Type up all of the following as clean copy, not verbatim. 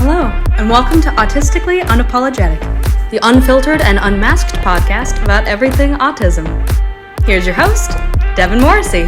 Hello, and welcome to Autistically Unapologetic, the unfiltered and unmasked podcast about everything autism. Here's your host, Devin Morrissey.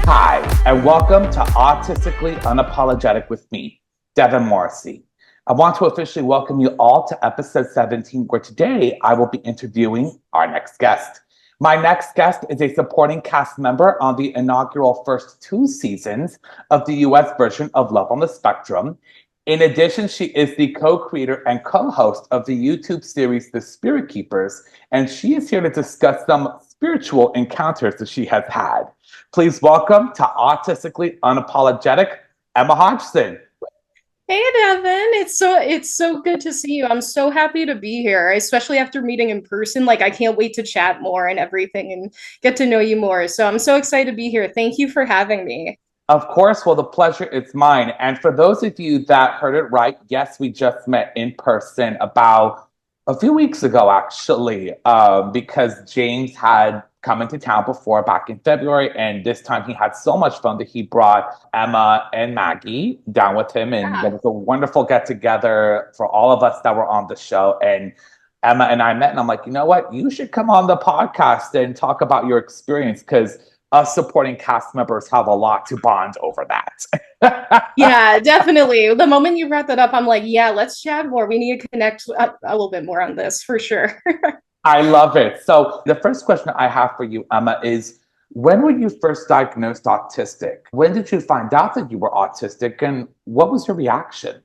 Hi, and welcome to Autistically Unapologetic with me, Devin Morrissey. I want to officially welcome you all to episode 17, where today I will be interviewing our next guest. My next guest is a supporting cast member on the inaugural first 2 seasons of the U.S. version of Love on the Spectrum. In addition, she is the co-creator and co-host of the YouTube series The Spirit Keepers, and she is here to discuss some spiritual encounters that she has had. Please welcome to Autistically Unapologetic, Emma Hodgson. Hey Devin, it's so good to see you. I'm so happy to be here, especially after meeting in person. I can't wait to chat more and everything and get to know you more. So I'm so excited to be here. Thank you for having me. Of course, well, the pleasure is mine. And for those of you that heard it right, yes, we just met in person about a few weeks ago, actually, because James had come into town before back in February, and this time he had so much fun that he brought Emma and Maggie down with him, and There was a wonderful get-together for all of us that were on the show. And Emma and I met, and I'm like, you know what? You should come on the podcast and talk about your experience, because us supporting cast members have a lot to bond over that. Yeah, definitely. The moment you brought that up, I'm like, yeah, let's chat more. We need to connect a little bit more on this for sure. I love it. So the first question I have for you, Emma, is when were you first diagnosed autistic? When did you find out that you were autistic, and what was your reaction?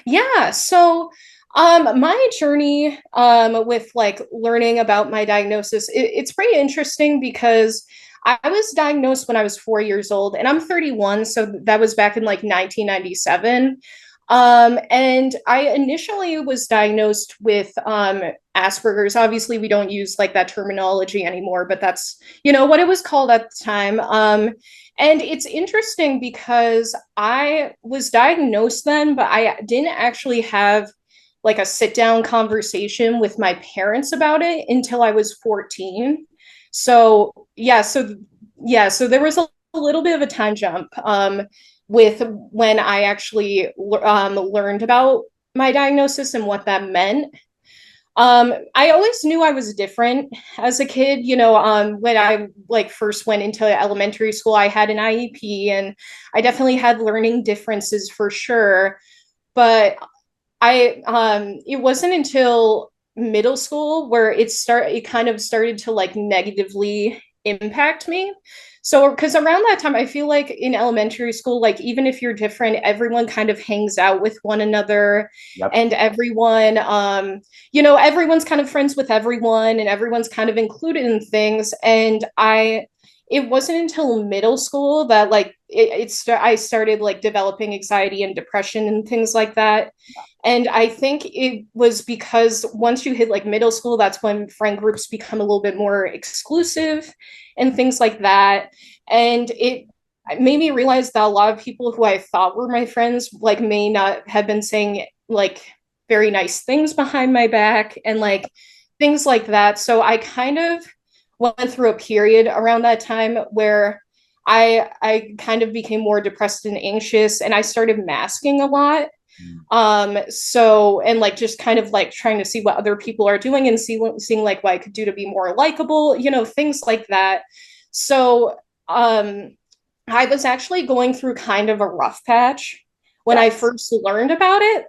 Yeah, so my journey with learning about my diagnosis, it's pretty interesting because I was diagnosed when I was 4 years old, and I'm 31, so that was back in 1997. And I initially was diagnosed with Asperger's. Obviously, we don't use that terminology anymore, but that's, what it was called at the time. And it's interesting because I was diagnosed then, but I didn't actually have a sit-down conversation with my parents about it until I was 14. So so there was a little bit of a time jump with when I actually learned about my diagnosis and what that meant. I always knew I was different as a kid. When I first went into elementary school, I had an IEP, and I definitely had learning differences for sure. But it wasn't until middle school where it kind of started to negatively impact me. So because around that time, I feel like in elementary school, even if you're different, everyone kind of hangs out with one another. Yep. And everyone everyone's kind of friends with everyone, and everyone's kind of included in things. And it wasn't until middle school that I started developing anxiety and depression and things like that. And I think it was because once you hit middle school, that's when friend groups become a little bit more exclusive and things like that. And it made me realize that a lot of people who I thought were my friends may not have been saying very nice things behind my back and things like that. So I kind of went through a period around that time where I kind of became more depressed and anxious, and I started masking a lot. So, and just kind of trying to see what other people are doing and seeing what I could do to be more likable, things like that. So, I was actually going through kind of a rough patch when I first learned about it.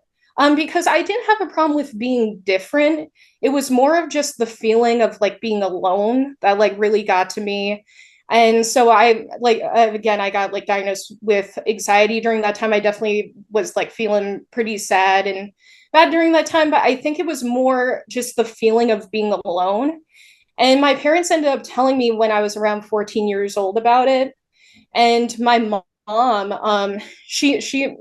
Because I didn't have a problem with being different. It was more of just the feeling of being alone that really got to me. And so I got diagnosed with anxiety during that time. I definitely was feeling pretty sad and bad during that time, but I think it was more just the feeling of being alone. And my parents ended up telling me when I was around 14 years old about it. And my mom,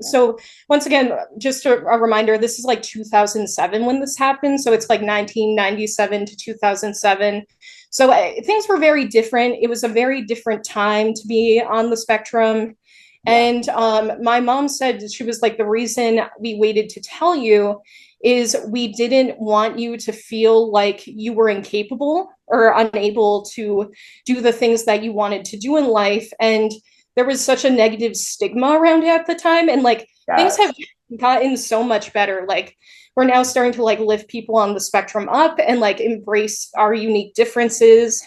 so once again, just a reminder, this is 2007 when this happened. So it's 1997 to 2007. So things were very different. It was a very different time to be on the spectrum. And my mom said, she was the reason we waited to tell you is we didn't want you to feel like you were incapable or unable to do the things that you wanted to do in life. And there was such a negative stigma around it at the time. And like things Yes. have gotten so much better. Like we're now starting to like lift people on the spectrum up and like embrace our unique differences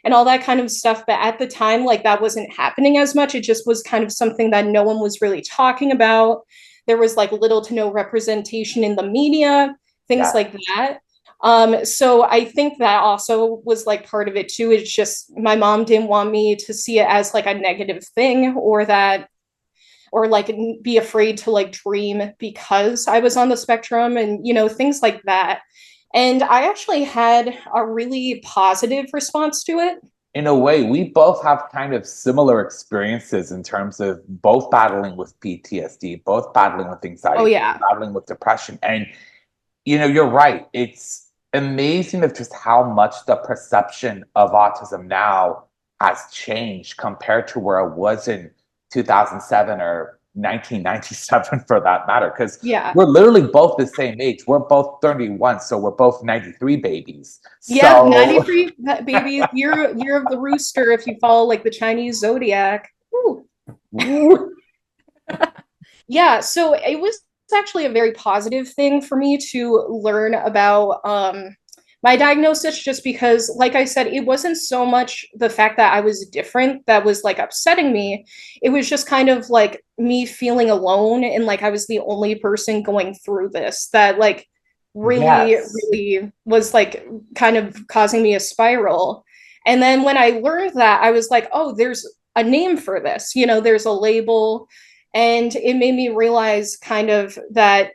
and all that kind of stuff. But at the time, like that wasn't happening as much. It just was kind of something that no one was really talking about. There was like little to no representation in the media, things Yes. like that. So I think that also was like part of it too. It's just my mom didn't want me to see it as like a negative thing, or that, or like be afraid to like dream because I was on the spectrum, and things like that. And I actually had a really positive response to it. In a way, we both have kind of similar experiences in terms of both battling with PTSD, both battling with Oh anxiety, yeah. battling with depression. And, you're right. It's amazing of just how much the perception of autism now has changed compared to where it was in 2007 or 1997 for that matter. Because Yeah. we're literally both the same age. We're both 31, so we're both 93 babies. Yep, So 93 baby, year of the rooster if you follow like the Chinese zodiac. Ooh. Yeah, so it was actually a very positive thing for me to learn about my diagnosis, just because, like I said, it wasn't so much the fact that I was different that was like upsetting me. It was just kind of like me feeling alone, and like I was the only person going through this, that like really, yes. really was like kind of causing me a spiral. And then when I learned that, I was like, oh, there's a name for this, there's a label. And it made me realize kind of that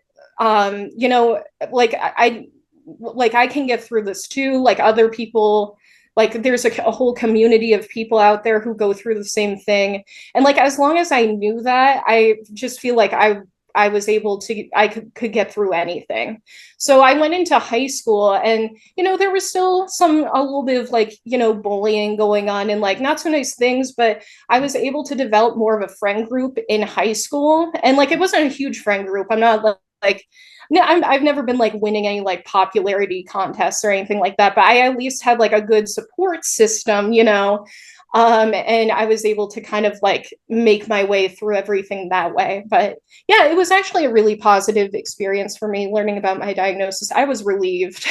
like I can get through this too, like other people, like there's a whole community of people out there who go through the same thing. And like as long as I knew that, I just feel like I was able to, I could get through anything. So I went into high school, and there was still a little bit of like bullying going on and like not so nice things, but I was able to develop more of a friend group in high school. And like it wasn't a huge friend group. I'm not like no, I've never been like winning any like popularity contests or anything like that, but I at least had like a good support system, and I was able to kind of like make my way through everything that way. But yeah, it was actually a really positive experience for me learning about my diagnosis. I was relieved.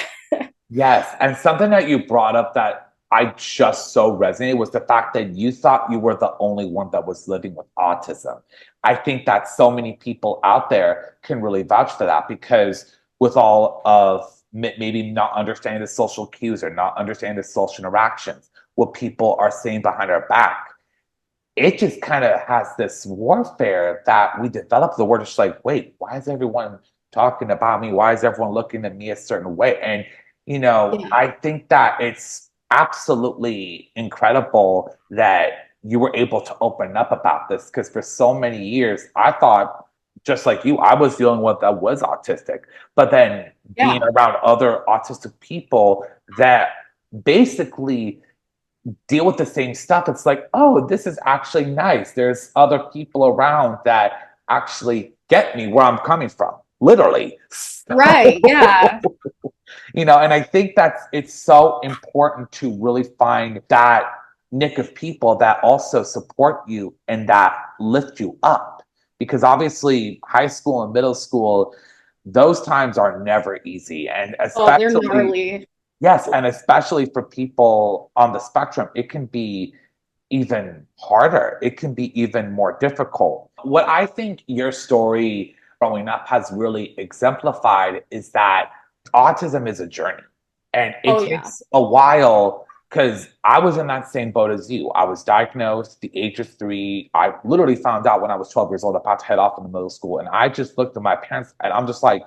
Yes. And something that you brought up that I just so resonated was the fact that you thought you were the only one that was living with autism. I think that so many people out there can really vouch for that, because with all of maybe not understanding the social cues or not understanding the social interactions, what people are saying behind our back, it just kind of has this warfare that we develop the word. It's like, wait, why is everyone talking about me? Why is everyone looking at me a certain way? And, Yeah. I think that it's absolutely incredible that you were able to open up about this, because for so many years, I thought, just like you, I was dealing with that was autistic. But then being Yeah. around other autistic people that basically deal with the same stuff, it's like, oh, this is actually nice. There's other people around that actually get me where I'm coming from, literally. Right. Yeah. And I think it's so important to really find that nick of people that also support you and that lift you up. Because obviously, high school and middle school, those times are never easy. And Oh, they're especially, gnarly. yes, and especially for people on the spectrum, it can be even harder. It can be even more difficult. What I think your story growing up has really exemplified is that autism is a journey, and it Oh yeah. takes a while, because I was in that same boat as you. I was diagnosed at the age of 3. I literally found out when I was 12 years old, about to head off in the middle school. And I just looked at my parents and I'm just like,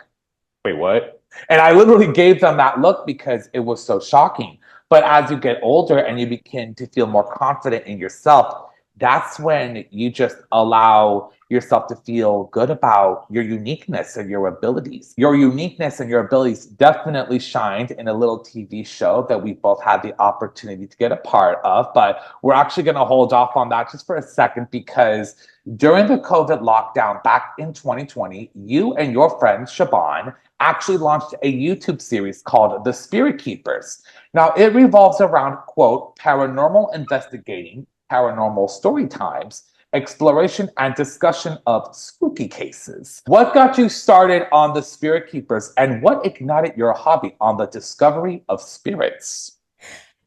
wait, what? And I literally gave them that look because it was so shocking. But as you get older and you begin to feel more confident in yourself, that's when you just allow yourself to feel good about your uniqueness and your abilities. Your uniqueness and your abilities definitely shined in a little TV show that we both had the opportunity to get a part of. But we're actually going to hold off on that just for a second, because during the COVID lockdown back in 2020, you and your friend Shaban actually launched a YouTube series called The Spirit Keepers. Now, it revolves around, quote, paranormal investigating, paranormal story times, exploration and discussion of spooky cases. What got you started on the Spirit Keepers, and what ignited your hobby on the discovery of spirits?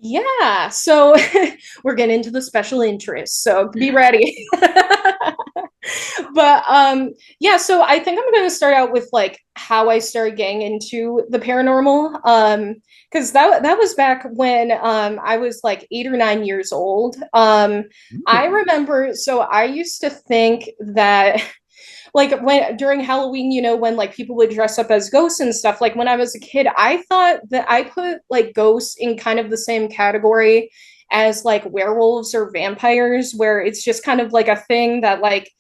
Yeah, so we're getting into the special interests, so be ready. But yeah, so I think I'm going to start out with like how I started getting into the paranormal, because that was back when I was like 8 or 9 years old. I remember, so I used to think that like when during Halloween, you know, when like people would dress up as ghosts and stuff, like when I was a kid, I thought that I put like ghosts in kind of the same category as like werewolves or vampires, where it's just kind of like a thing that like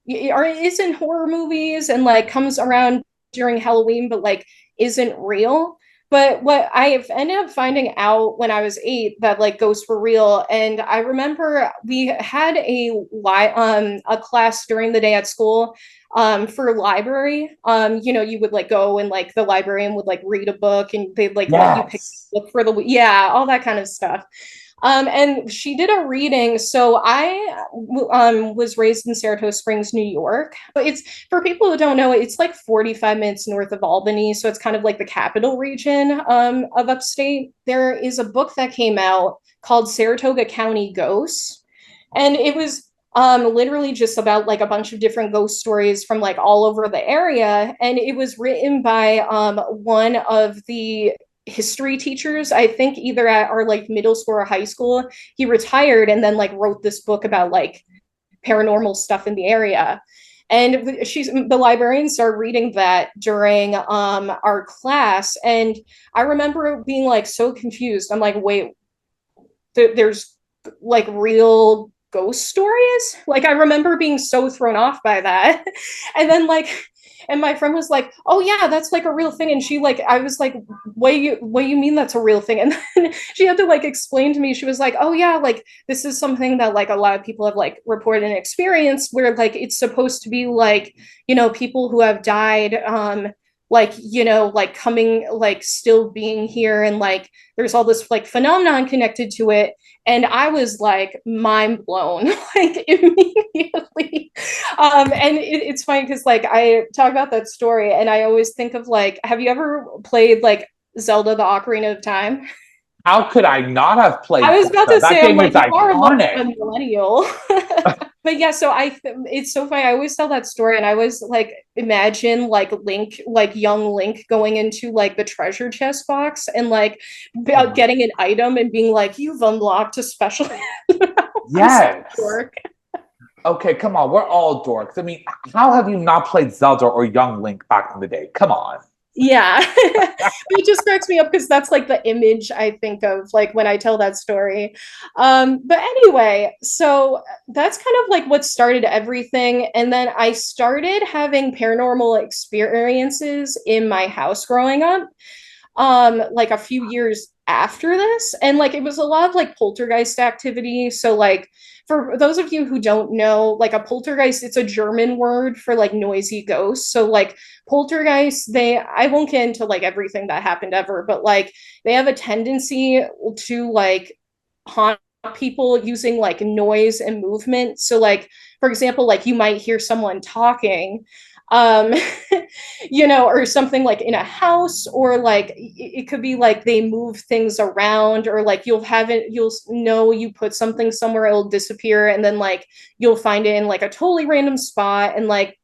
is in horror movies and like comes around during Halloween, but like isn't real. But what I've ended up finding out when I was 8 that like ghosts were real, and I remember we had a class during the day at school for library. You know, you would like go and like the librarian would like read a book and they'd like let you pick Yes. a book for the all that kind of stuff. And she did a reading. So I was raised in Saratoga Springs, New York. But it's for people who don't know, it's like 45 minutes north of Albany. So it's kind of like the capital region of upstate. There is a book that came out called Saratoga County Ghosts. And it was literally just about like a bunch of different ghost stories from like all over the area. And it was written by one of the history teachers, I think either at our like middle school or high school. He retired and then like wrote this book about like paranormal stuff in the area. And the librarian started reading that during our class, and I remember being like so confused. I'm like, wait, there's like real ghost stories? Like I remember being so thrown off by that. And then like and my friend was like, oh yeah, that's like a real thing. And she like, I was like, what do you mean that's a real thing? And then she had to like explain to me. She was like, oh yeah, like this is something that like a lot of people have like reported and experienced, where like it's supposed to be like, you know, people who have died like, you know, like coming, like still being here, and like there's all this like phenomenon connected to it. And I was like mind blown, like immediately. And it's funny because like I talk about that story, and I always think of like, have you ever played like Zelda: The Ocarina of Time? How could I not have played I was about to that? say, That I'm game is like, you are iconic. a millennial. But yeah, so it's so funny. I always tell that story, and I always like imagine like Link, like young Link, going into like the treasure chest box and like getting an item and being like, "You've unlocked a special." Yes. Okay, come on. We're all dorks. I mean, how have you not played Zelda or Young Link back in the day? Come on. Yeah. It just cracks me up because that's like the image I think of like when I tell that story. But anyway, so that's kind of like what started everything. And then I started having paranormal experiences in my house growing up, like a few years after this. And like it was a lot of like poltergeist activity. So like for those of you who don't know, like a poltergeist, it's a German word for like noisy ghosts. So like poltergeists, I won't get into like everything that happened ever, but like they have a tendency to like haunt people using like noise and movement. So like, for example, like you might hear someone talking, um you know, or something like in a house, or like it could be like they move things around, or like you'll know you put something somewhere, it'll disappear, and then like you'll find it in like a totally random spot, and like,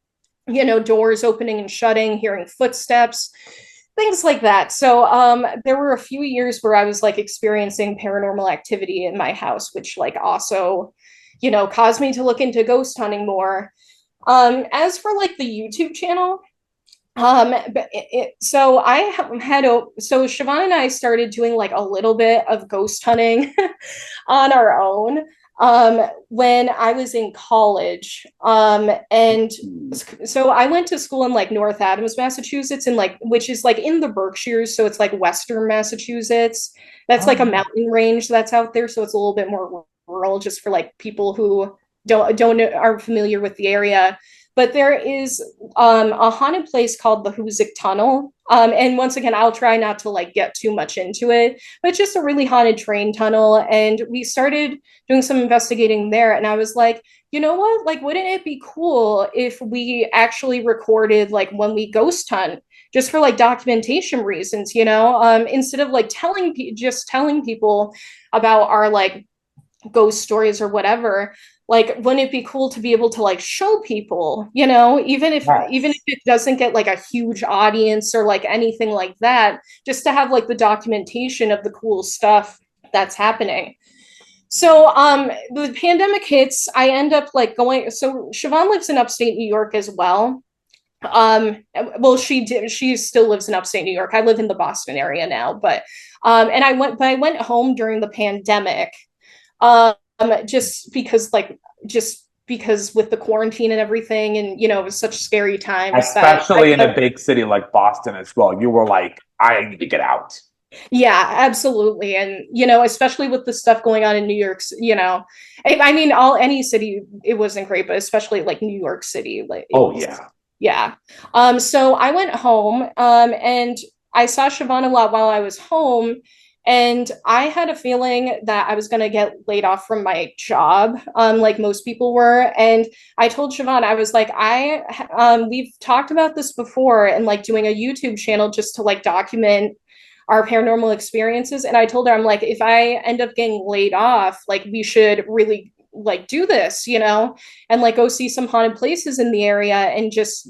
you know, doors opening and shutting, hearing footsteps, things like that. So there were a few years where I was like experiencing paranormal activity in my house, which like also, you know, caused me to look into ghost hunting more. As for like the YouTube channel, so so Siobhan and I started doing like a little bit of ghost hunting on our own when I was in college. And so I went to school in like North Adams, Massachusetts, and like, which is like in the Berkshires, so it's like Western Massachusetts. That's like a mountain range that's out there, so it's a little bit more rural, just for like people who aren't familiar with the area. but there is a haunted place called the Hoosic Tunnel. And once again, I'll try not to like get too much into it, but it's just a really haunted train tunnel. And we started doing some investigating there. And I was like, you know what? Like, wouldn't it be cool if we actually recorded like when we ghost hunt, just for like documentation reasons, instead of like just telling people about our like ghost stories or whatever. Like, wouldn't it be cool to be able to like show people, even if Yes. it doesn't get like a huge audience or like anything like that, just to have like the documentation of the cool stuff that's happening. So the pandemic hits, I end up like going, so Siobhan lives in upstate New York as well. Well, she still lives in upstate New York. I live in the Boston area now, but I went home during the pandemic. Um just because with the quarantine and everything, and it was such scary times that Especially in a big city like Boston as well. You were like, I need to get out. yeah, absolutely. And especially with the stuff going on in New York, I mean, any city, it wasn't great, but especially like New York City, like it Oh, was, yeah. yeah. So I went home, and I saw Siobhan a lot while I was home, and I had a feeling that I was going to get laid off from my job, like most people were. And I told Siobhan, I was like, we've talked about this before, and like doing a YouTube channel just to like document our paranormal experiences. And I told her, I'm like, if I end up getting laid off, like we should really like do this, and like go see some haunted places in the area, and just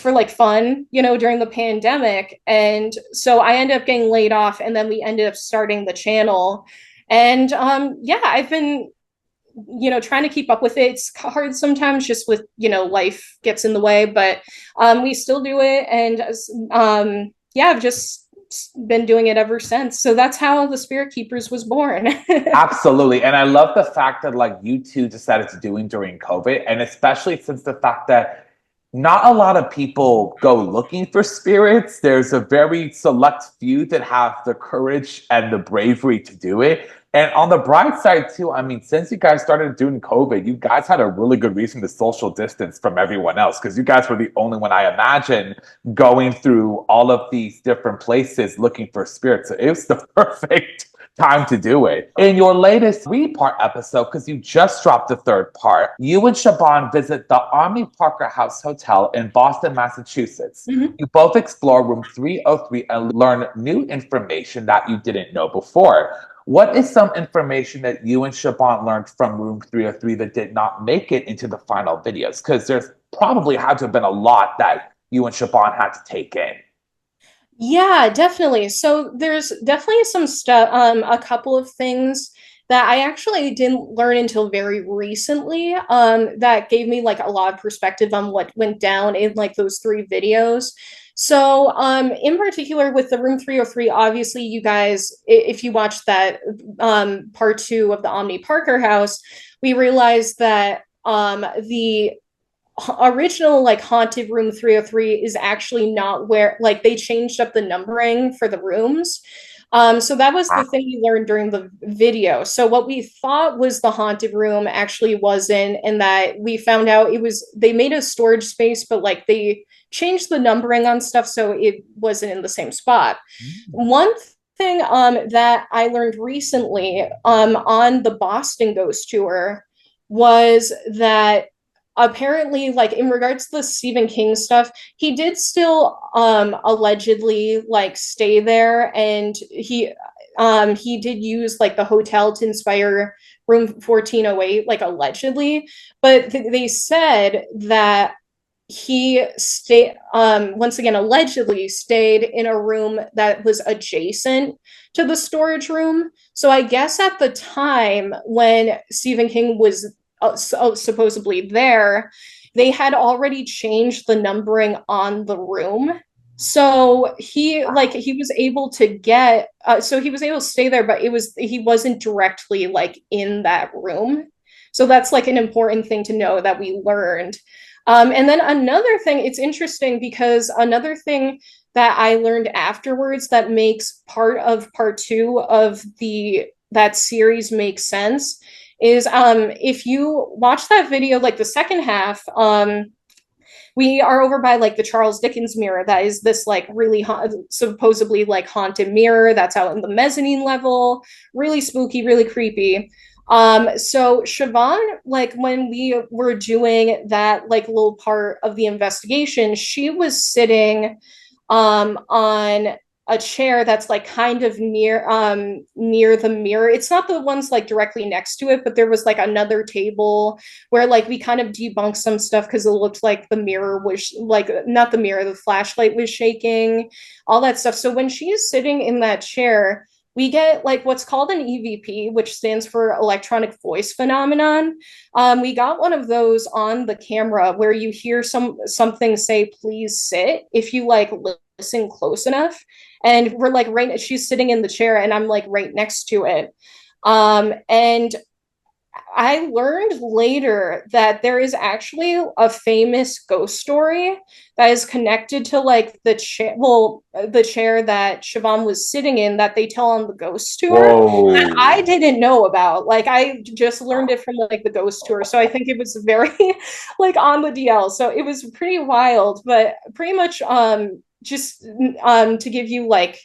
for like fun, during the pandemic. And so I ended up getting laid off, and then we ended up starting the channel. And yeah, I've been trying to keep up with it. It's hard sometimes, just with life gets in the way, but we still do it. And yeah, I've just been doing it ever since. So that's how the Spirit Keepers was born. Absolutely. And I love the fact that like you two decided to do it during COVID. And especially since the fact that not a lot of people go looking for spirits. There's a very select few that have the courage and the bravery to do it. And on the bright side too, I mean, since you guys started doing COVID, you guys had a really good reason to social distance from everyone else, because you guys were the only one, I imagine, going through all of these different places looking for spirits. So it was the perfect time to do it. In your latest 3-part episode, because you just dropped the 3rd part, you and Siobhan visit the Army Parker House Hotel in Boston, Massachusetts. Mhm. You both explore room 303 and learn new information that you didn't know before. What is some information that you and Siobhan learned from room 303 that did not make it into the final videos? Because there's probably had to have been a lot that you and Siobhan had to take in. Yeah, definitely. So there's definitely some stuff, a couple of things that I actually didn't learn until very recently, that gave me like a lot of perspective on what went down in like those 3 videos. So, in particular with the Room 303, obviously you guys, if you watched that, part 2 of the Omni Parker house, we realized that, the original like haunted room 303 is actually not where, like, they changed up the numbering for the rooms. So that was the thing we learned during the video. So what we thought was the haunted room actually wasn't, and that we found out it was, they made a storage space, but like they changed the numbering on stuff so it wasn't in the same spot. One thing that I learned recently on the Boston Ghost Tour was that apparently, like, in regards to the Stephen King stuff, he did still allegedly like stay there, and he did use like the hotel to inspire room 1408, like allegedly, but they said that he stayed, once again allegedly stayed in a room that was adjacent to the storage room. So I guess at the time when Stephen King was supposedly there, they had already changed the numbering on the room. So he was able to get, so he was able to stay there, but he wasn't directly like in that room. So that's like an important thing to know that we learned. And then another thing, it's interesting because another thing that I learned afterwards that makes part 2 of that series make sense is, if you watch that video, like the second half, we are over by like the Charles Dickens mirror that is this like really supposedly like haunted mirror that's out in the mezzanine level, really spooky, really creepy. So Siobhan, like when we were doing that like little part of the investigation, she was sitting on a chair that's like kind of near the mirror. It's not the ones like directly next to it, but there was like another table where like we kind of debunked some stuff because it looked like the mirror was like, not the mirror, the flashlight was shaking, all that stuff. So when she is sitting in that chair, we get like what's called an EVP, which stands for electronic voice phenomenon. We got one of those on the camera where you hear something say, please sit, if you like listen close enough. And we're like right, she's sitting in the chair and I'm like right next to it. And I learned later that there is actually a famous ghost story that is connected to like the chair, well, the chair that Siobhan was sitting in that they tell on the ghost tour that I didn't know about. Like I just learned it from like the ghost tour. So I think it was very like on the DL. So it was pretty wild, but pretty much just to give you like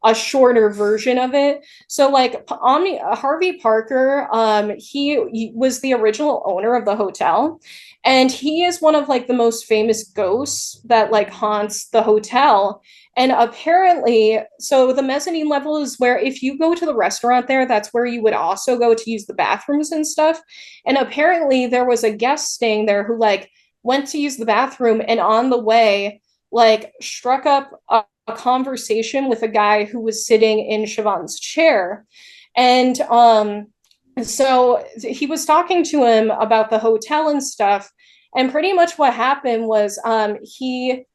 a shorter version of it. So like Harvey Parker, he was the original owner of the hotel, and he is one of like the most famous ghosts that like haunts the hotel. And apparently, so the mezzanine level is where if you go to the restaurant there, that's where you would also go to use the bathrooms and stuff. And apparently there was a guest staying there who like went to use the bathroom and on the way like struck up a conversation with a guy who was sitting in Siobhan's chair. And so he was talking to him about the hotel and stuff. And pretty much what happened was he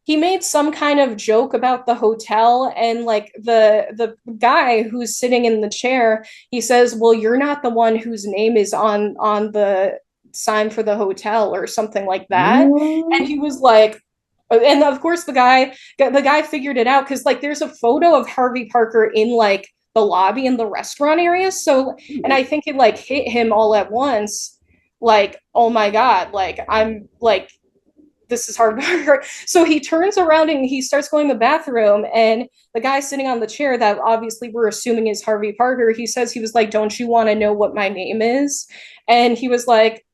made some kind of joke about the hotel, and like the guy who's sitting in the chair, he says, well, you're not the one whose name is on the sign for the hotel or something like that. And he was like, and of course the guy figured it out because like there's a photo of Harvey Parker in like the lobby in the restaurant area. So, and I think it like hit him all at once, like, oh my God, like I'm like, this is Harvey Parker. So he turns around and he starts going to the bathroom, and the guy sitting on the chair that obviously we're assuming is Harvey Parker, he says, he was like, don't you want to know what my name is? And he was like,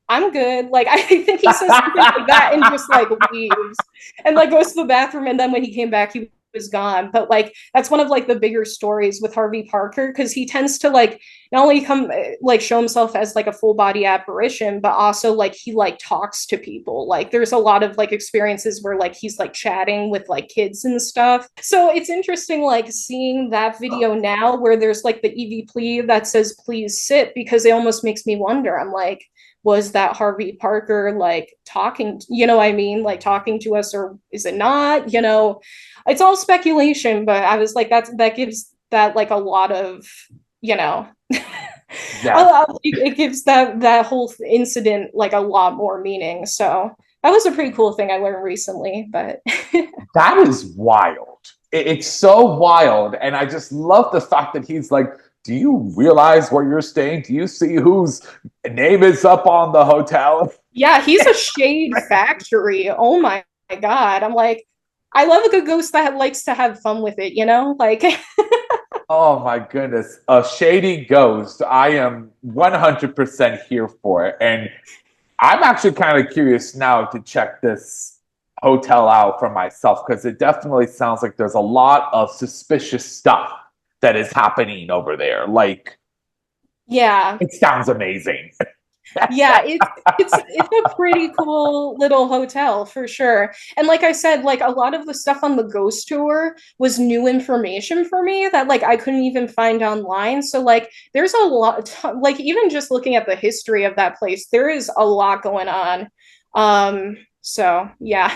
I'm good. Like, I think he says something like that and just like leaves and like goes to the bathroom. And then when he came back, he was gone. But like, that's one of like the bigger stories with Harvey Parker, because he tends to like not only come like show himself as like a full body apparition, but also like he like talks to people. Like there's a lot of like experiences where like he's like chatting with like kids and stuff. So it's interesting like seeing that video now where there's like the EVP that says please sit, because it almost makes me wonder. I'm like, was that Harvey Parker like talking, you know what I mean? Like talking to us, or is it not? You know, it's all speculation, but I was like, that gives that like a lot of, you know, it gives that whole incident like a lot more meaning. So that was a pretty cool thing I learned recently, but. That is wild. It's so wild. And I just love the fact that he's like, do you realize where you're staying? Do you see whose name is up on the hotel? Yeah, he's a shade factory. Oh my God. I'm like, I love a good ghost that likes to have fun with it, you know? Like oh my goodness. A shady ghost. I am 100% here for it. And I'm actually kind of curious now to check this hotel out for myself, because it definitely sounds like there's a lot of suspicious stuff that is happening over there. Like, yeah, it sounds amazing. Yeah, it's a pretty cool little hotel for sure. And like I said, like a lot of the stuff on the ghost tour was new information for me that like I couldn't even find online. So like there's a lot, like even just looking at the history of that place, there is a lot going on. So yeah.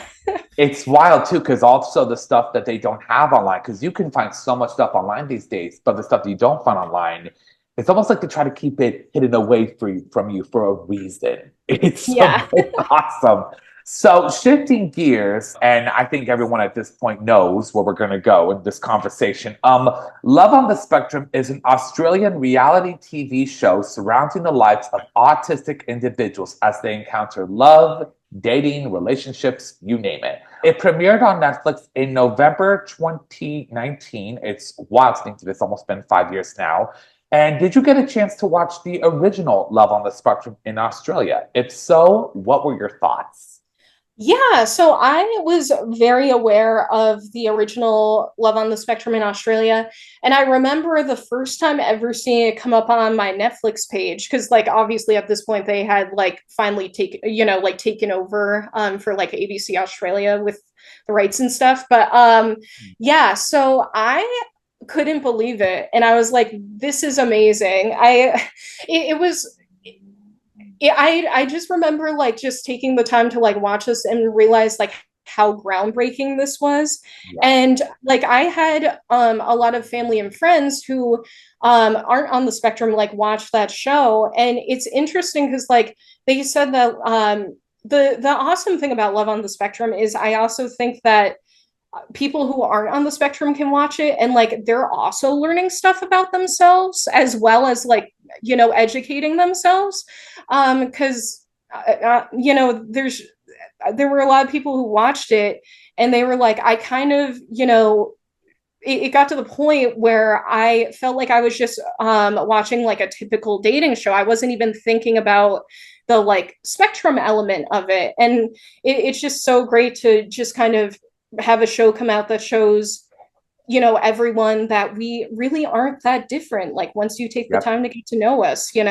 It's wild too, because also the stuff that they don't have online, because you can find so much stuff online these days, but the stuff that you don't find online, it's almost like they try to keep it hidden away from you for a reason. It's Yeah. awesome. So shifting gears, and I think everyone at this point knows where we're going to go in this conversation. Love on the Spectrum is an Australian reality TV show surrounding the lives of autistic individuals as they encounter love, dating, relationships, you name it. It premiered on Netflix in November 2019. It's wild to think that it's almost been 5 years now. And did you get a chance to watch the original Love on the Spectrum in Australia? If so, what were your thoughts? Yeah, so I was very aware of the original Love on the Spectrum in Australia. And I remember the first time ever seeing it come up on my Netflix page, because like obviously at this point they had like finally taken over for like ABC Australia with the rights and stuff. But yeah, so I couldn't believe it. And I was like, this is amazing. It was yeah, I just remember like just taking the time to like watch this and realize like how groundbreaking this was. Yeah. And like I had a lot of family and friends who aren't on the spectrum like watch that show. And it's interesting because like they said that the awesome thing about Love on the Spectrum is I also think that people who aren't on the spectrum can watch it and like they're also learning stuff about themselves as well as like educating themselves because there were a lot of people who watched it and they were like I kind of it got to the point where I felt like I was just watching like a typical dating show. I wasn't even thinking about the like spectrum element of it, and it's just so great to just kind of have a show come out that shows everyone that we really aren't that different like once you take the time to get to know us and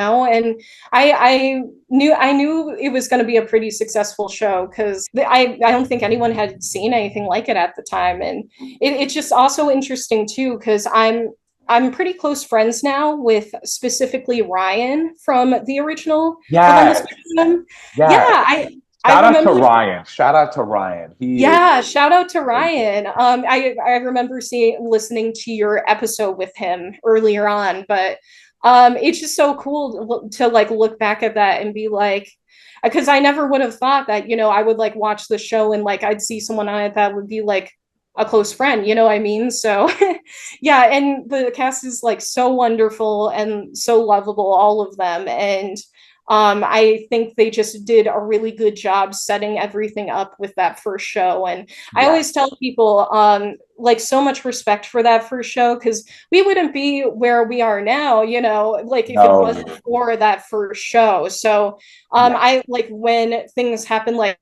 I knew it was going to be a pretty successful show because I don't think anyone had seen anything like it at the time. And it's just also interesting too because I'm pretty close friends now with specifically Ryan from the original Yes. yeah Shout out to Ryan. Shout out to Ryan. Shout out to Ryan. I remember listening to your episode with him earlier on, but it's just so cool to like look back at that and be like, because I never would have thought that I would like watch the show and like I'd see someone on it that would be like a close friend, you know what I mean? So yeah, and the cast is like so wonderful and so lovable, all of them, and I think they just did a really good job setting everything up with that first show. And I always tell people, like, so much respect for that first show because we wouldn't be where we are now, like if it wasn't for that first show. So I like when things happen like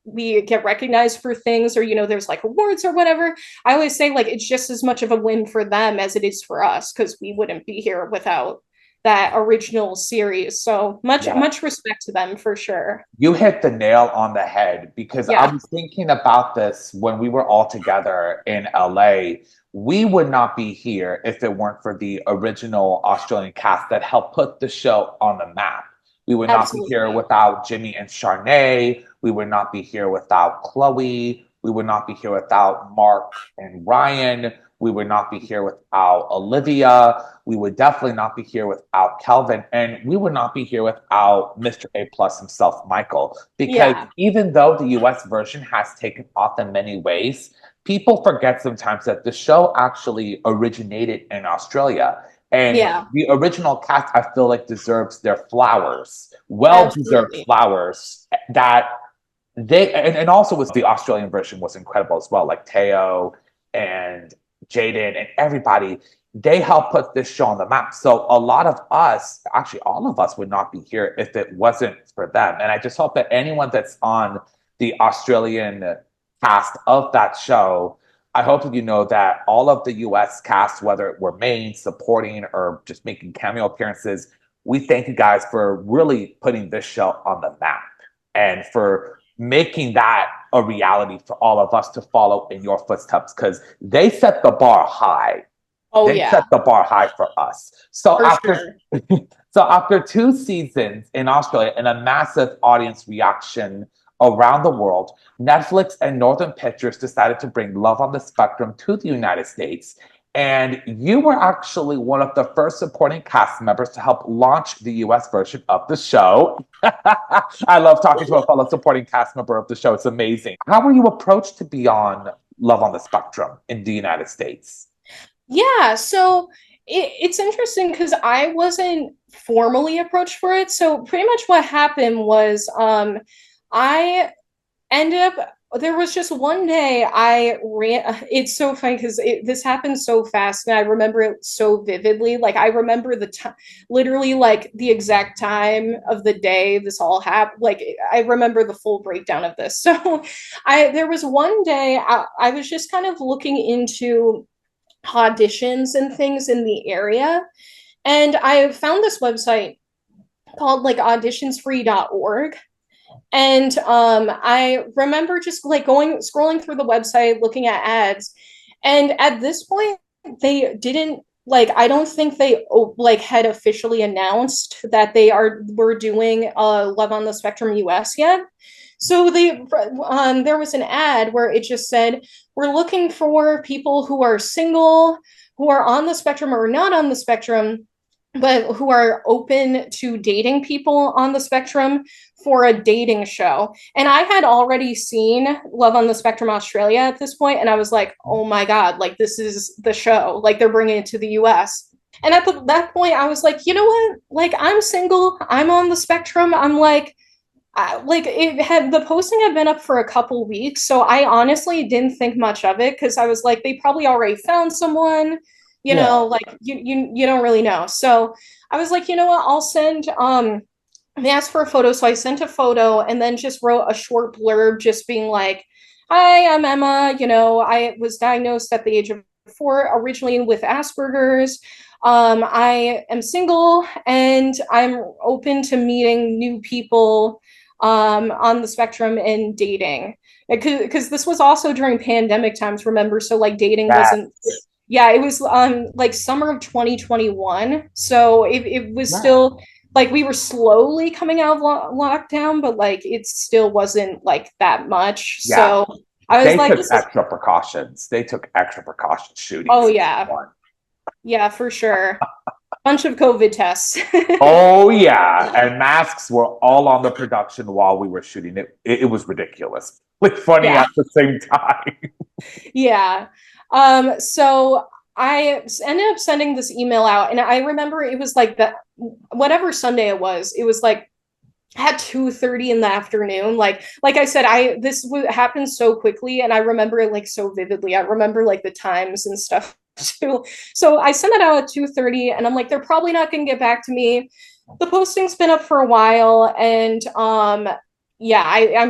we get recognized for things or there's like awards or whatever, I always say like it's just as much of a win for them as it is for us because we wouldn't be here without that original series. So much respect to them for sure. You hit the nail on the head because I was thinking about this when we were all together in LA. We would not be here if it weren't for the original Australian cast that helped put the show on the map. We would not be here without Jimmy and Sharnae. We would not be here without Chloe. We would not be here without Mark and Ryan. We would not be here without Olivia. We would definitely not be here without Kelvin. And we would not be here without Mr. A+ himself, Michael. Because even though the US version has taken off in many ways, people forget sometimes that the show actually originated in Australia. And the original cast, I feel like, deserves their flowers. Well-deserved flowers that they, and also was the Australian version was incredible as well. Like Teo and Jaden and everybody, they helped put this show on the map. So a lot of us, actually all of us, would not be here if it wasn't for them. And I just hope that anyone that's on the Australian cast of that show, I hope that you know that all of the US cast, whether it were main, supporting, or just making cameo appearances, we thank you guys for really putting this show on the map and for making that a reality for all of us to follow in your footsteps because they set the bar high. They set the bar high for us. So after 2 seasons in Australia and a massive audience reaction around the world, Netflix and Northern Pictures decided to bring Love on the Spectrum to the United States. And you were actually one of the first supporting cast members to help launch the US version of the show. I love talking to a fellow supporting cast member of the show. It's amazing. How were you approached to be on Love on the Spectrum in the United States? Yeah, so it's interesting because I wasn't formally approached for it. So pretty much what happened was I ended up there was just one day I ran. It's so funny because this happened so fast, and I remember it so vividly. Like I remember the time, literally like the exact time of the day this all happened. Like I remember the full breakdown of this. So I there was one day I was just kind of looking into auditions and things in the area, and I found this website called like auditionsfree.org. And I remember just like going scrolling through the website, looking at ads, and at this point, they didn't like. I don't think they like had officially announced that they were doing Love on the Spectrum U.S. yet. So there was an ad where it just said, "We're looking for people who are single, who are on the spectrum or not on the spectrum, but who are open to dating people on the spectrum for a dating show." And I had already seen Love on the Spectrum Australia at this point, and I was like, oh my God, like this is the show. Like they're bringing it to the US. And at that point, I was like, you know what? Like I'm single, I'm on the spectrum. I'm like the posting had been up for a couple weeks, so I honestly didn't think much of it because I was like, they probably already found someone, like you don't really know. So I was like, you know what, I'll send they asked for a photo, so I sent a photo and then just wrote a short blurb just being like, hi, I'm Emma, I was diagnosed at the age of 4 originally with Asperger's. I am single and I'm open to meeting new people on the spectrum and dating, because this was also during pandemic times, remember, so like dating wasn't. Yeah, it was like summer of 2021, so it was still like we were slowly coming out of lockdown, but like it still wasn't like that much. So I was they took extra precautions. They took extra precautions shooting. Oh yeah, for sure. Bunch of COVID tests. Oh yeah, and masks were all on the production while we were shooting it. It was ridiculous, like funny at the same time. Yeah. So I ended up sending this email out, and I remember it was like that whatever Sunday it was like at 2:30 in the afternoon. Like I said, this happened so quickly, and I remember it like so vividly. I remember like the times and stuff too. So I sent it out at 2:30, and I'm like, they're probably not going to get back to me. The posting's been up for a while, and I'm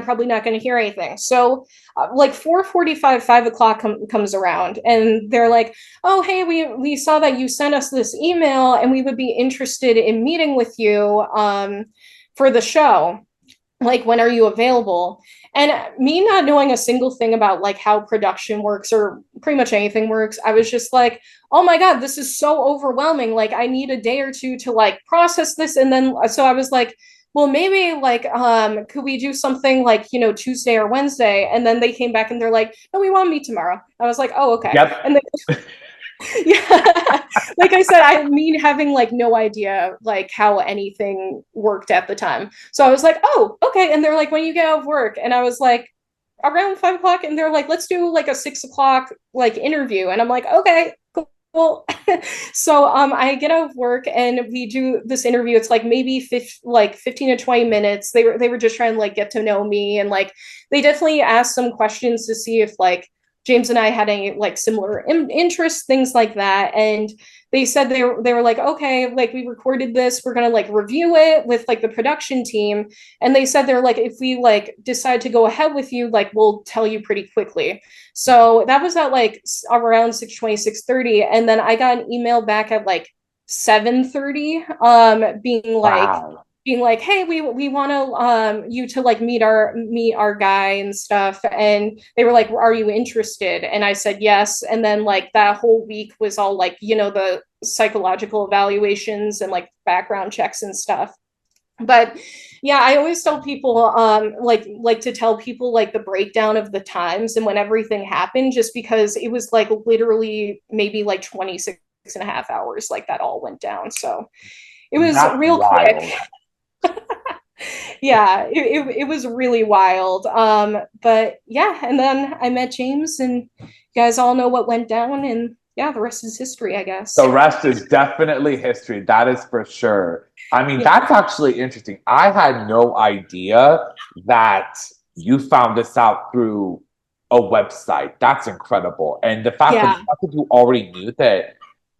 probably not going to hear anything. So like 4:45, 5 o'clock comes around, and they're like, oh, hey, we saw that you sent us this email, and we would be interested in meeting with you for the show. Like, when are you available? And me not knowing a single thing about like how production works or pretty much anything works, I was just like, oh my God, this is so overwhelming. Like I need a day or two to like process this. And then, so I was like, well, maybe like, could we do something like, Tuesday or Wednesday? And then they came back and they're like, no, we want to meet tomorrow. I was like, oh, okay. Yep. And then yeah, like I said, I mean, having like no idea like how anything worked at the time. So I was like, oh, okay. And they're like, when you get out of work? And I was like, around 5 o'clock. And they're like, let's do like a 6 o'clock like interview. And I'm like, okay, cool. So I get out of work and we do this interview. It's like maybe 15 to 20 minutes. They were just trying to like get to know me, and like they definitely asked some questions to see if like James and I had any like similar interests, things like that. And they said they were like, okay, like we recorded this, we're gonna like review it with like the production team. And they said they're like, if we like decide to go ahead with you, like we'll tell you pretty quickly. So that was at like around 6:20, 6:30. And then I got an email back at like 7:30, being like, hey, we want to you to like meet our guy and stuff. And they were like, are you interested? And I said yes. And then like that whole week was all like, the psychological evaluations and like background checks and stuff. But yeah, I always tell people like to tell people like the breakdown of the times and when everything happened, just because it was like literally maybe like 26 and a half hours like that all went down. So it was That's real quick. wild. Yeah, it was really wild. But yeah, and then I met James, and you guys all know what went down, and yeah, the rest is history, I guess. The rest is definitely history. That is for sure. I mean, Yeah. that's actually interesting. I had no idea that you found this out through a website. That's incredible. And Yeah. the fact that you already knew that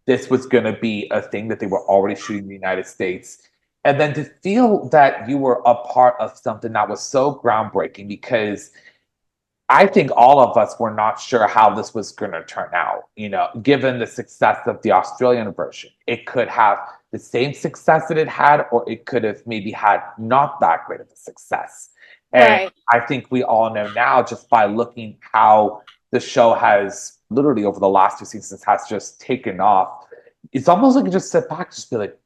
this was going to be a thing that they were already shooting in the United States. And then to feel that you were a part of something that was so groundbreaking, because I think all of us were not sure how this was going to turn out. Given the success of the Australian version, it could have the same success that it had, or it could have maybe had not that great of a success. And Right. I think we all know now, just by looking how the show has literally over the last 2 seasons has just taken off. It's almost like you just sit back, just be like,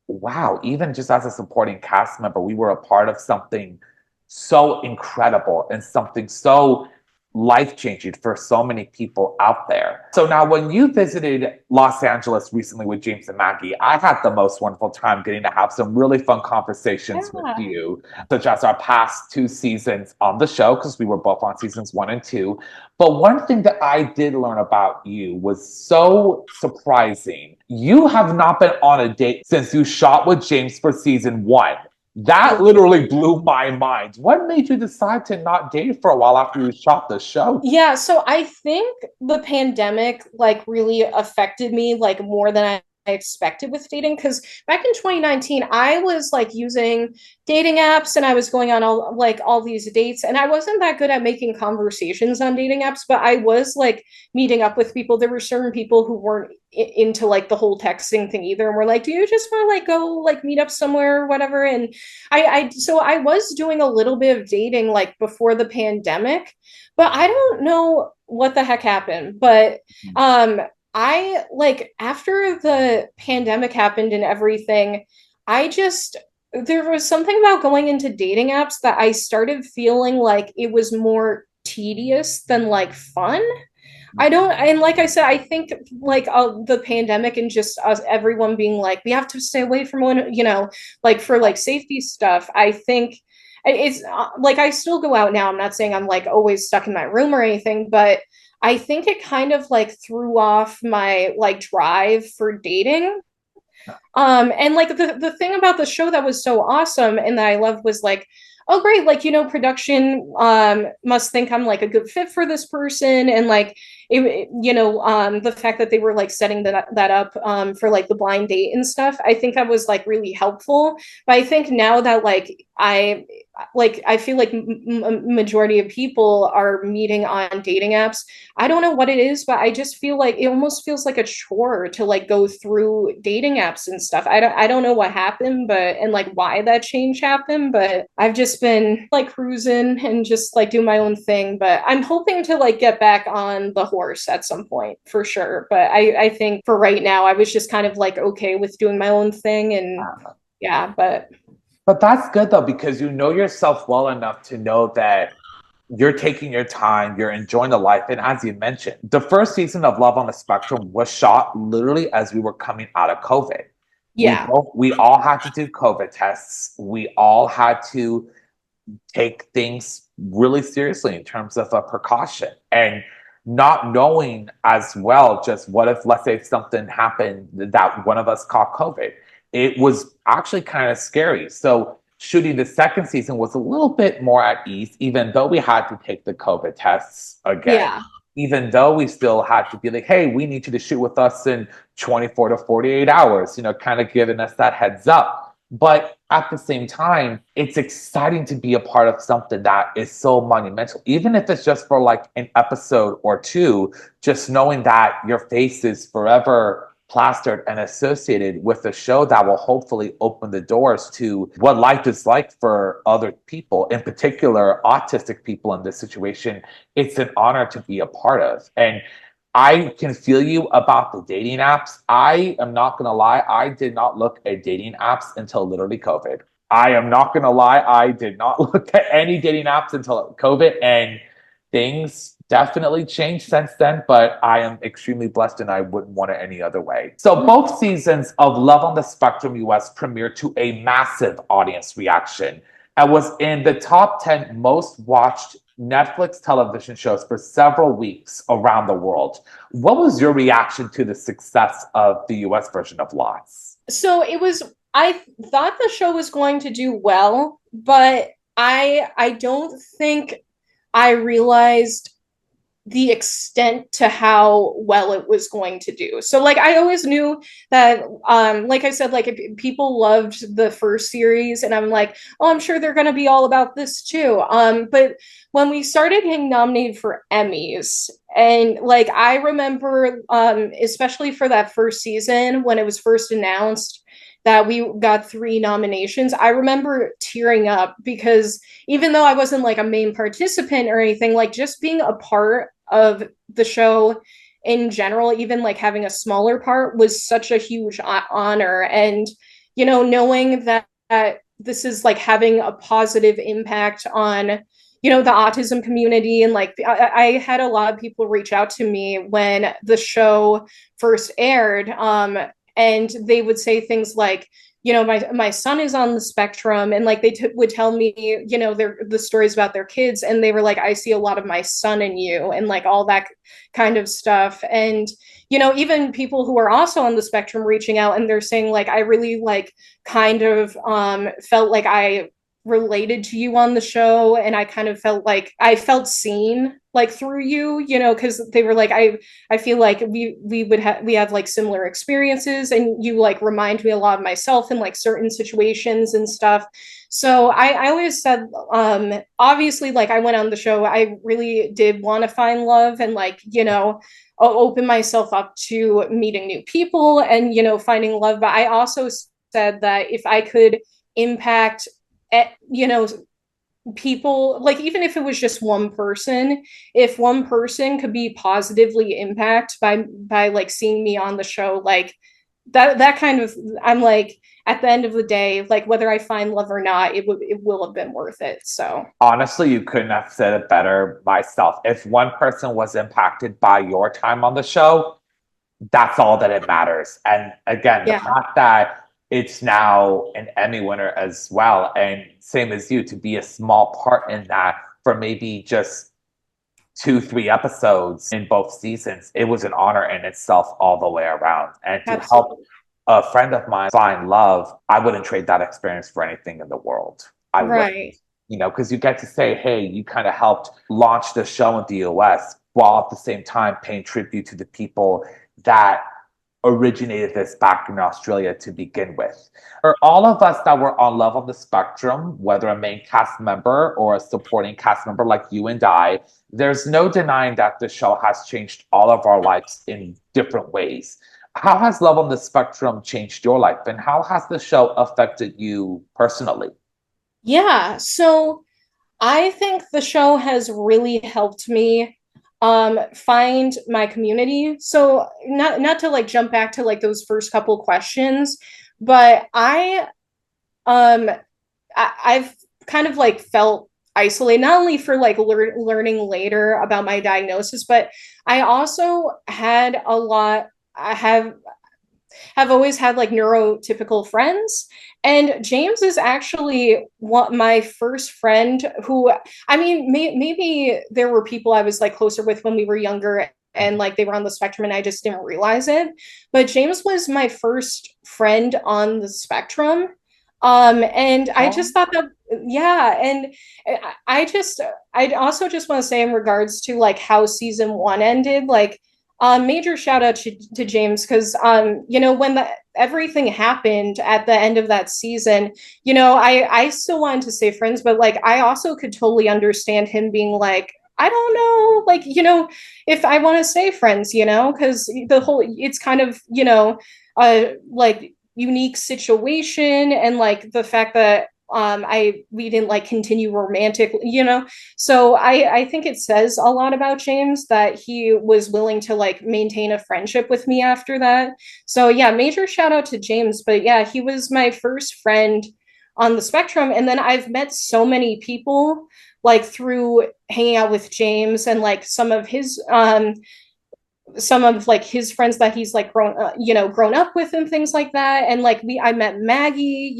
wow, even just as a supporting cast member, we were a part of something so incredible and something so life changing for so many people out there. So now, when you visited Los Angeles recently with James and Maggie, I had the most wonderful time getting to have some really fun conversations with Yeah. you, such as our past 2 seasons on the show, because we were both on seasons 1 and 2. But one thing that I did learn about you was so surprising. You have not been on a date since you shot with James for season 1. That literally blew my mind. What made you decide to not date for a while after you shot the show? Yeah, so I think the pandemic like really affected me like more than I expected with dating, because back in 2019 I was like using dating apps and I was going on all these dates, and I wasn't that good at making conversations on dating apps, but I was like meeting up with people. There were certain people who weren't into like the whole texting thing either, and we're like, do you just want to like go like meet up somewhere or whatever? And so I was doing a little bit of dating like before the pandemic, but I don't know what the heck happened. But I like after the pandemic happened and everything, I just there was something about going into dating apps that I started feeling like it was more tedious than like fun. I don't, and like I said, I think like the pandemic and just us, everyone being like, we have to stay away from one, like for like safety stuff. I think it's like I still go out now. I'm not saying I'm like always stuck in my room or anything, but I think it kind of like threw off my like drive for dating. And like the thing about the show that was so awesome and that I loved was like, oh great, like production must think I'm like a good fit for this person, and like the fact that they were like setting that up for like the blind date and stuff, I think that was like really helpful. But I think now that I feel like majority of people are meeting on dating apps. I don't know what it is, but I just feel like it almost feels like a chore to like go through dating apps and stuff. I don't know what happened, but and like why that change happened, but I've just been like cruising and just like do my own thing. But I'm hoping to like get back on the horse at some point for sure. But I think for right now, I was just kind of like okay with doing my own thing, and yeah, But that's good though, because you know yourself well enough to know that you're taking your time, you're enjoying the life. And as you mentioned, the first season of Love on the Spectrum was shot literally as we were coming out of COVID. yeah. We all had to do COVID tests. We all had to take things really seriously in terms of a precaution, and not knowing as well just what if, let's say, something happened that one of us caught COVID. It was actually kind of scary. So shooting the second season was a little bit more at ease, even though we had to take the COVID tests again. Yeah. Even though we still had to be like, hey, we need you to shoot with us in 24 to 48 hours, kind of giving us that heads up. But at the same time, it's exciting to be a part of something that is so monumental, even if it's just for like an episode or two, just knowing that your face is forever plastered and associated with a show that will hopefully open the doors to what life is like for other people, in particular, autistic people in this situation. It's an honor to be a part of. And I can feel you about the dating apps. I am not going to lie. I did not look at dating apps until literally COVID. I am not going to lie. I did not look at any dating apps until COVID, and things definitely changed since then, but I am extremely blessed and I wouldn't want it any other way. So both seasons of Love on the Spectrum US premiered to a massive audience reaction and was in the top 10 most watched Netflix television shows for several weeks around the world. What was your reaction to the success of the US version of Lots? So I thought the show was going to do well, but I don't think I realized the extent to how well it was going to do. So like I always knew that like I said, like people loved the first series, and I'm like, oh, I'm sure they're going to be all about this too. But when we started getting nominated for Emmys, and like I remember especially for that first season when it was first announced that we got 3 nominations, I remember tearing up because even though I wasn't like a main participant or anything, like just being a part of the show in general, even like having a smaller part, was such a huge honor. And, you know, knowing that this is like having a positive impact on, you know, the autism community. And like I had a lot of people reach out to me when the show first aired, and they would say things like, you know, my son is on the spectrum, and like they would tell me, you know, the stories about their kids, and they were like, I see a lot of my son in you, and like all that kind of stuff. And you know, even people who are also on the spectrum reaching out, and they're saying like, I really like kind of felt like I related to you on the show, and I kind of felt like I felt seen like through you, you know, because they were like, I feel like we have like similar experiences, and you like remind me a lot of myself in like certain situations and stuff. So I always said, obviously, like I went on the show, I really did want to find love and like, you know, open myself up to meeting new people and, you know, finding love. But I also said that if I could impact, you know, people, like even if it was just one person, if one person could be positively impacted by like seeing me on the show, like that kind of, I'm like, at the end of the day, like whether I find love or not, it will have been worth it. So honestly, you couldn't have said it better myself. If one person was impacted by your time on the show, that's all that it matters. And again, the fact that it's now an Emmy winner as well, and same as you, to be a small part in that for maybe just 2-3 episodes in both seasons, it was an honor in itself all the way around. And to help a friend of mine find love, I wouldn't trade that experience for anything in the world. I wouldn't, you know, because you get to say, hey, you kind of helped launch the show in the US while at the same time paying tribute to the people that originated this back in Australia to begin with. For all of us that were on Love on the Spectrum, whether a main cast member or a supporting cast member like you and I, there's no denying that the show has changed all of our lives in different ways. How has Love on the Spectrum changed your life, and how has the show affected you personally? Yeah, so I think the show has really helped me find my community. So not to like jump back to like those first couple questions, but I've kind of like felt isolated, not only for like learning later about my diagnosis, but I also had a lot, I have always had like neurotypical friends. And James is actually my first friend who, I mean, maybe there were people I was like closer with when we were younger and like they were on the spectrum and I just didn't realize it. But James was my first friend on the spectrum. And I just thought that, yeah. And I also just want to say in regards to like how season 1 ended, like, major shout out to James, because you know, when everything happened at the end of that season, you know, I still wanted to stay friends, but like I also could totally understand him being like, I don't know, like, you know, if I want to stay friends, you know, because it's kind of, you know, like unique situation, and like the fact that we didn't like continue romantic, you know. So I think it says a lot about James that he was willing to like maintain a friendship with me after that. So yeah, major shout out to James. But yeah, he was my first friend On the Spectrum. And then I've met so many people like through hanging out with James and like some of like his friends that he's like grown up with and things like that. And like I met Maggie,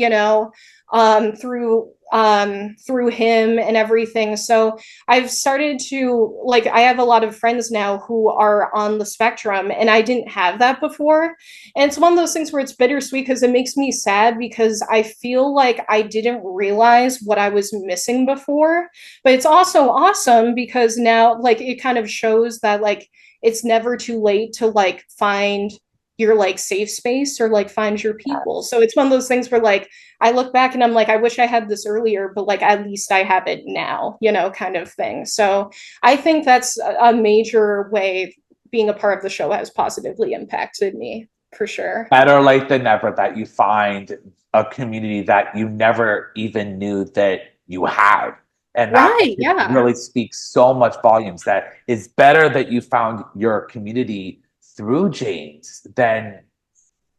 through him and everything. So I've started to like, I have a lot of friends now who are on the spectrum, and I didn't have that before. And it's one of those things where it's bittersweet because it makes me sad because I feel like I didn't realize what I was missing before. But it's also awesome because now like it kind of shows that like it's never too late to like find your like safe space or like find your people. So it's one of those things where like I look back and I'm like, I wish I had this earlier, but like at least I have it now, kind of thing. So I think that's a major way being a part of the show has positively impacted me, for sure. Better late than never that you find a community that you never even knew that you had. And that really speaks so much volumes. That it's better that you found your community through James than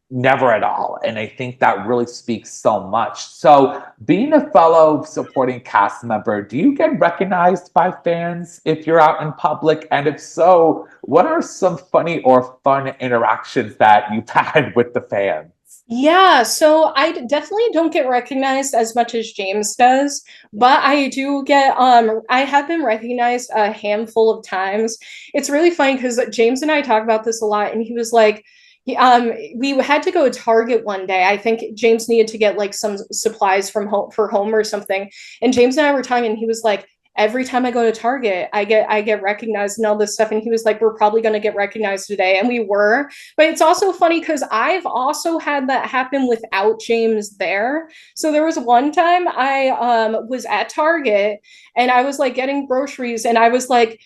never at all. And I think that really speaks so much. So being a fellow supporting cast member, do you get recognized by fans if you're out in public? And if so, what are some funny or fun interactions that you've had with the fans? Yeah, so I definitely don't get recognized as much as James does, but I do get I have been recognized a handful of times. It's really funny because James and I talk about this a lot, and he was like, we had to go to Target one day. I think James needed to get like some supplies from home or something. And James and I were talking, and he was like, every time I go to Target, I get recognized and all this stuff. And he was like, we're probably going to get recognized today. And we were. But it's also funny because I've also had that happen without James there. So there was one time I was at Target and I was like getting groceries, and I was like,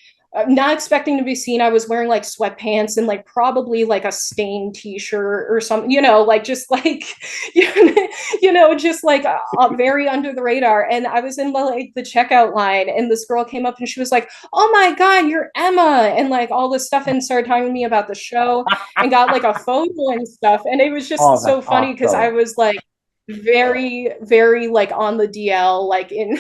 not expecting to be seen. I was wearing like sweatpants and like probably like a stained t-shirt or something, like just like, just like very under the radar. And I was in like the checkout line, and this girl came up and she was like, oh my God, you're Emma, and like all this stuff, and started talking to me about the show and got like a photo and stuff. And it was just so funny because I was like, very, very like on the DL, like in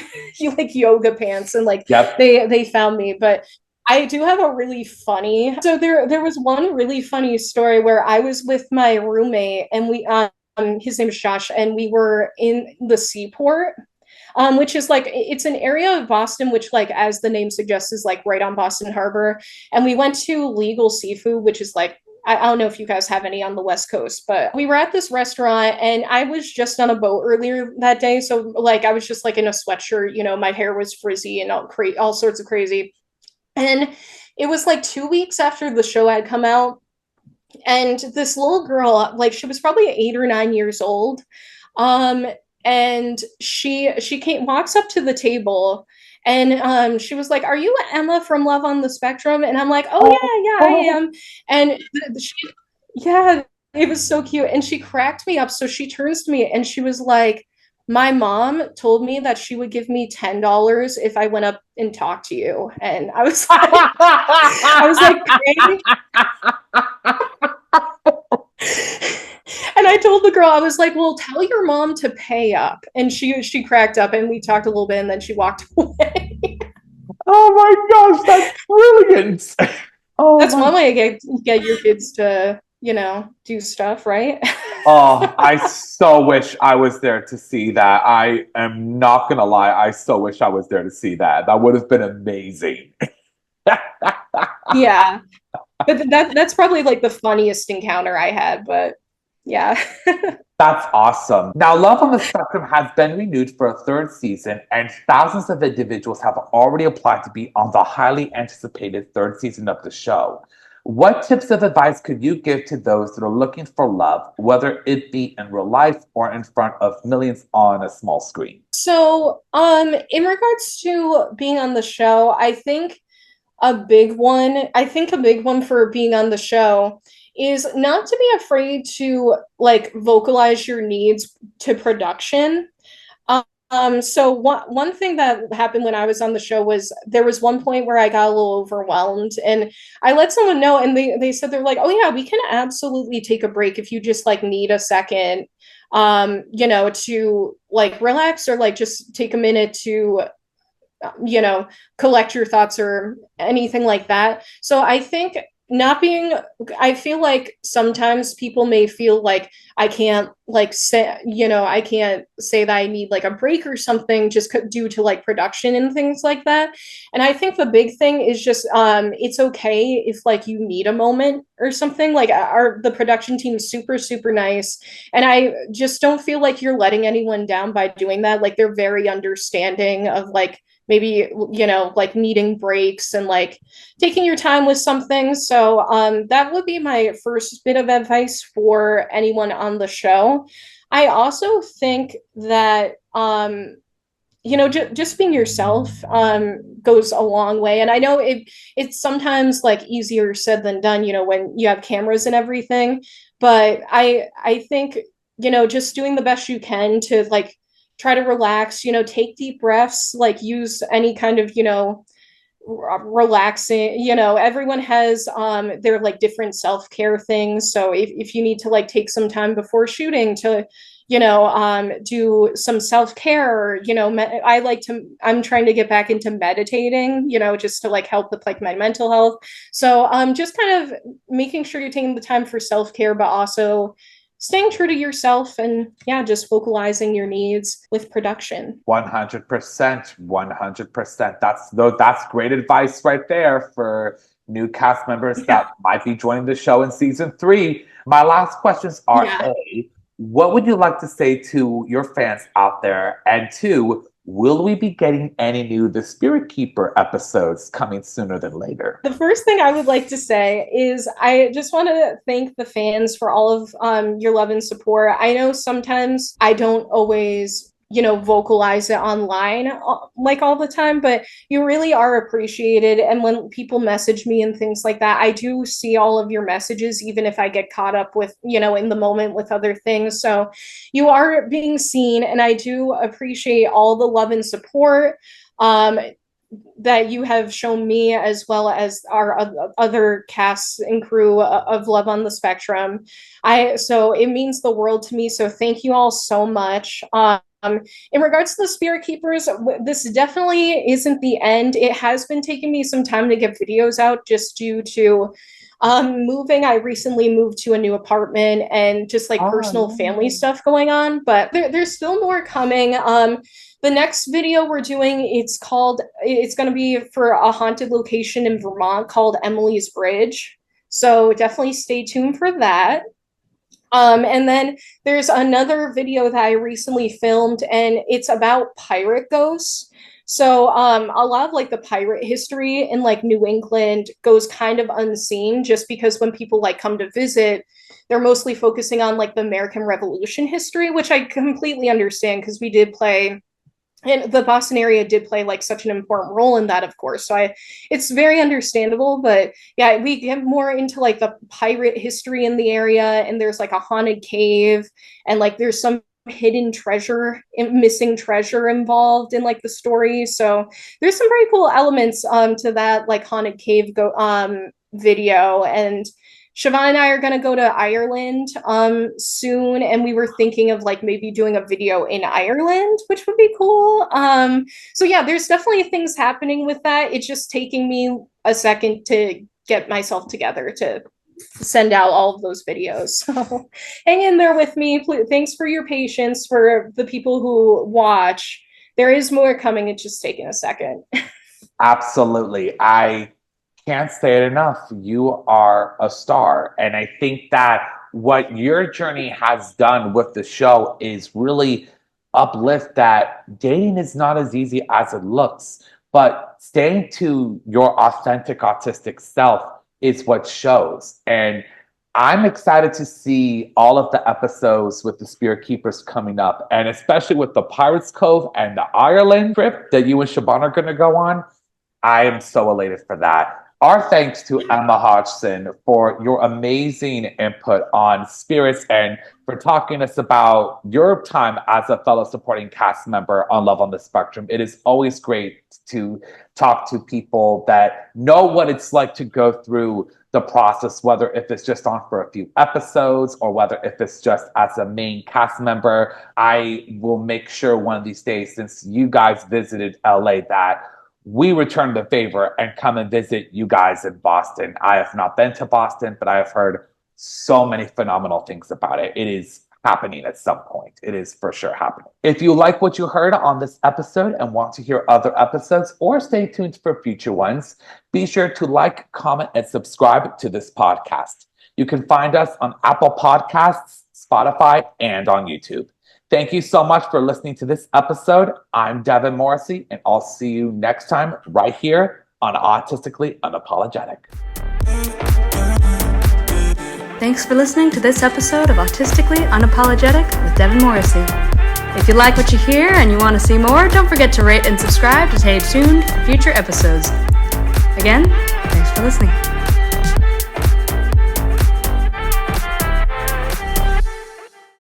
like yoga pants, and like they found me. But I do have a really funny, so there was one really funny story where I was with my roommate, and we his name is Josh, and we were in the Seaport, which is like, it's an area of Boston which, like as the name suggests, is like right on Boston Harbor. And we went to Legal Seafood, which is like, I don't know if you guys have any on the West Coast, but we were at this restaurant, and I was just on a boat earlier that day. So like I was just like in a sweatshirt, my hair was frizzy and all sorts of crazy. And it was like 2 weeks after the show had come out. And this little girl, like she was probably 8 or 9 years old. And she walks up to the table, and she was like, are you Emma from Love on the Spectrum? And I'm like, oh yeah, I am. And yeah, it was so cute. And she cracked me up. So she turns to me and she was like, my mom told me that she would give me $10 if I went up and talked to you. And I was like, and I told the girl, I was like, well, tell your mom to pay up. And she cracked up, and we talked a little bit, and then she walked away. Oh my gosh, that's brilliant. That's one way to get your kids to, do stuff, right? Oh, I so wish I was there to see that. I am not going to lie. I so wish I was there to see that. That would have been amazing. Yeah. But that's probably like the funniest encounter I had, but yeah. That's awesome. Now, Love on the Spectrum has been renewed for a third season, and thousands of individuals have already applied to be on the highly anticipated third season of the show. What tips of advice could you give to those that are looking for love, whether it be in real life or in front of millions on a small screen? So, in regards to being on the show, I think a big one for being on the show is not to be afraid to like vocalize your needs to production. So one thing that happened when I was on the show was there was one point where I got a little overwhelmed, and I let someone know, and they said, they're like, oh yeah, we can absolutely take a break if you just like need a second. to like relax or like just take a minute to you know, collect your thoughts or anything like that. So I think not being, I feel like sometimes people may feel like I can't like say, I can't say that I need like a break or something just due to like production and things like that. And I think the big thing is just it's okay if like you need a moment or something. Like the production team is super super nice, and I just don't feel like you're letting anyone down by doing that. Like they're very understanding of like maybe like needing breaks and like taking your time with something. So that would be my first bit of advice for anyone on the show. I also think that just being yourself goes a long way. And I know it's sometimes like easier said than done, when you have cameras and everything. But I think, just doing the best you can to like try to relax, take deep breaths, like use any kind of, relaxing, everyone has their like different self-care things. So if you need to like take some time before shooting to do some self-care, I'm trying to get back into meditating, just to like help with like my mental health. So just kind of making sure you're taking the time for self-care, but also staying true to yourself and yeah, just vocalizing your needs with production. 100%, 100%. That's great advice right there for new cast members that might be joining the show in season 3. My last questions are A, what would you like to say to your fans out there? And 2, will we be getting any new The Spirit Keeper episodes coming sooner than later? The first thing I would like to say is I just want to thank the fans for all of your love and support. I know sometimes I don't always vocalize it online like all the time, but you really are appreciated. And when people message me and things like that, I do see all of your messages, even if I get caught up with in the moment with other things. So you are being seen, and I do appreciate all the love and support that you have shown me, as well as our other casts and crew of Love on the Spectrum. So it means the world to me. So thank you all so much. In regards to the Spirit Keepers, this definitely isn't the end. It has been taking me some time to get videos out just due to moving. I recently moved to a new apartment and just like personal family stuff going on, but there's still more coming. The next video we're doing, it's going to be for a haunted location in Vermont called Emily's Bridge. So definitely stay tuned for that. And then there's another video that I recently filmed, and it's about pirate ghosts. So a lot of like the pirate history in like New England goes kind of unseen, just because when people like come to visit, they're mostly focusing on like the American Revolution history, which I completely understand because we did play, and the Boston area did play like such an important role in that, of course. So it's very understandable. But yeah, we get more into like the pirate history in the area, and there's like a haunted cave, and like there's some hidden treasure, missing treasure involved in like the story. So there's some very cool elements to that like haunted cave video. And Siobhan and I are going to go to Ireland soon, and we were thinking of like maybe doing a video in Ireland, which would be cool. So yeah, there's definitely things happening with that. It's just taking me a second to get myself together to send out all of those videos. So hang in there with me. Please. Thanks for your patience. For the people who watch, there is more coming. It's just taking a second. Absolutely. I can't say it enough. You are a star. And I think that what your journey has done with the show is really uplift that dating is not as easy as it looks, but staying to your authentic autistic self is what shows. And I'm excited to see all of the episodes with the Spirit Keepers coming up, and especially with the Pirates Cove and the Ireland trip that you and Siobhan are going to go on. I am so elated for that. Our thanks to Emma Hodgson for your amazing input on spirits and for talking to us about your time as a fellow supporting cast member on Love on the Spectrum. It is always great to talk to people that know what it's like to go through the process, whether if it's just on for a few episodes or whether if it's just as a main cast member. I will make sure one of these days, since you guys visited LA, that we return the favor and come and visit you guys in Boston. I have not been to Boston, but I have heard so many phenomenal things about it. It is happening at some point. It is for sure happening. If you like what you heard on this episode and want to hear other episodes or stay tuned for future ones, be sure to like, comment, and subscribe to this podcast. You can find us on Apple Podcasts, Spotify, and on YouTube. Thank you so much for listening to this episode. I'm Devin Morrissey, and I'll see you next time right here on Autistically Unapologetic. Thanks for listening to this episode of Autistically Unapologetic with Devin Morrissey. If you like what you hear and you want to see more, don't forget to rate and subscribe to stay tuned for future episodes. Again, thanks for listening.